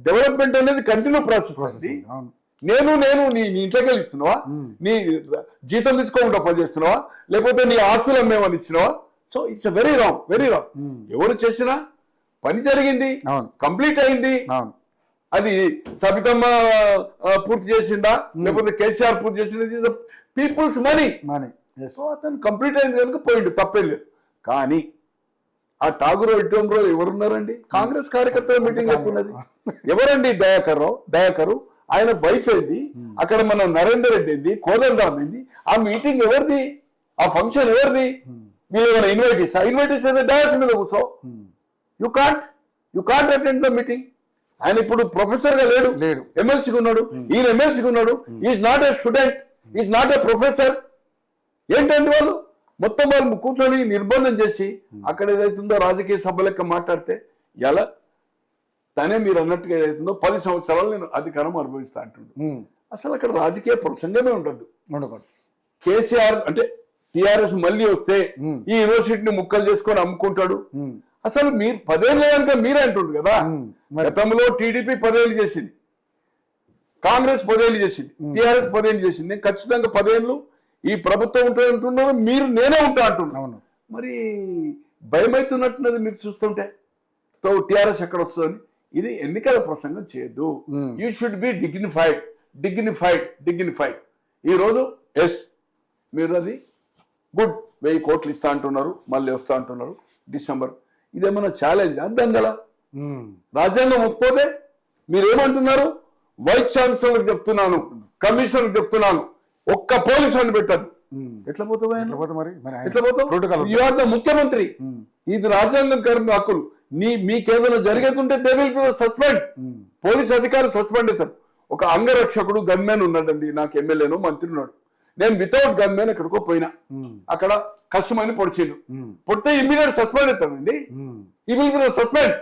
Development అనేది continue process అది. నేను నీ ఇంట్లోకి వెళ్ళి ఇస్తున్నావా, నీ జీతం తీసుకోకుండా పనిచేస్తున్నావా, లేకపోతే నీ ఆస్తులు అమ్మేమని ఇచ్చినావా? So it's very wrong, very wrong. ఎవరు చేసినా పని జరిగింది, కంప్లీట్ అయింది. అది సబితమ్మ పూర్తి చేసిందా, లేకపోతే కేసీఆర్ పూర్తి చేసింది, పీపుల్స్ మనీ. సో అతను కంప్లీట్ అయింది కనుక పోయిండు, తప్పేం లేదు. కానీ ఆ ఠాగూర్ ఆడిటోరియంలో ఎవరున్నారండి? కాంగ్రెస్ కార్యకర్తల మీటింగ్ చెప్పున్నది ఎవరండి? దయాకరు ఆయన వైఫ్ ఏంది, అక్కడ మన నరేందర్ రెడ్డి ఏంది, కోదండరామ్ ఏంది, ఆ మీటింగ్ ఎవరిది, ఆ ఫంక్షన్ ఎవరిది? మీరు ఏమైనా ఇన్వైట్ అయితే డయాస్ మీద కూర్చో. You can't attend the meeting. ఆయన ఇప్పుడు ప్రొఫెసర్ గా లేడు, ఎమ్మెల్సీగా ఉన్నాడు. ఈయన ఎమ్మెల్సీగా ఉన్నాడు. Is not a student, is not a professor. ఏంటంటే వాళ్ళు మొత్తం వాళ్ళు కూర్చొని నిర్బంధం చేసి అక్కడ ఏదైతుందో రాజకీయ సభ లెక్క మాట్లాడితే ఎలా తనే మీరు అన్నట్టుగా ఏదైతుందో 10 సంవత్సరాలు నేను అధికారం అనుభవిస్తా అంటుండు. అసలు అక్కడ రాజకీయ ప్రసంగమే ఉండదు. కేసీఆర్ అంటే టిఆర్ఎస్ మళ్ళీ వస్తే ఈ యూనివర్సిటీని ముక్కలు చేసుకొని అమ్ముకుంటాడు. అసలు మీరు 10 ఏళ్ళ కనుక మీరే అంటుండ్రు కదా. గతంలో టీడీపీ 10 ఏళ్ళు చేసింది, కాంగ్రెస్ 10 ఏళ్ళు చేసింది, టిఆర్ఎస్ 10 ఏళ్ళు చేసింది. నేను ఖచ్చితంగా 10 ఏళ్ళు ఈ ప్రభుత్వం ఉంటుంది అంటున్నారు, మీరు నేనే ఉంటా అంటున్నాను. మరి భయం అవుతున్నట్టున్నది మీకు చూస్తుంటే. సో టిఆర్ఎస్ ఎక్కడ వస్తుందని. ఇది ఎన్నికల ప్రసంగం చేయొద్దు. You should be dignified. ఈరోజు మీరు అది గుడ్ 1000 కోట్లు ఇస్తా అంటున్నారు, మళ్ళీ వస్తా అంటున్నారు డిసెంబర్. ఇదేమన్నా ఛాలెంజ్ అర్థం గల రాజ్యాంగం ఒప్పుకోదే మీరేమంటున్నారు? వైస్ ఛాన్సలర్ చెప్తున్నాను, కమిషనర్ చెప్తున్నాను, ఒక్క పోలీసు అని పెట్టద్దు. ఎట్లా పోతావు? యు ఆర్ ద ముఖ్యమంత్రి. ఇది రాజ్యాంగం కర్మ హక్కులు. మీకేదైనా జరిగేతుంటే they will be suspend. Police అధికారులు సస్పెండ్ అవుతారు. ఒక అంగరక్షకుడు గన్మెన్ ఉన్నాడండి, నాకు ఎమ్మెల్యేను మంత్రి ఉన్నాడు. నేను వితౌట్ గన్మెన్ ఎక్కడికో పోయినా, అక్కడ కష్టమని పొడిచిండు, పొడితే ఇమ్మీడియట్ సస్పెండ్ అవుతానండి. ఈ విల్ బి సస్పెండ్.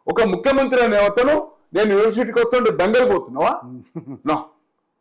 ఒక ముఖ్యమంత్రి అనే అతను నేను యూనివర్సిటీకి వస్తుంటే దంగలు పోతున్నావా?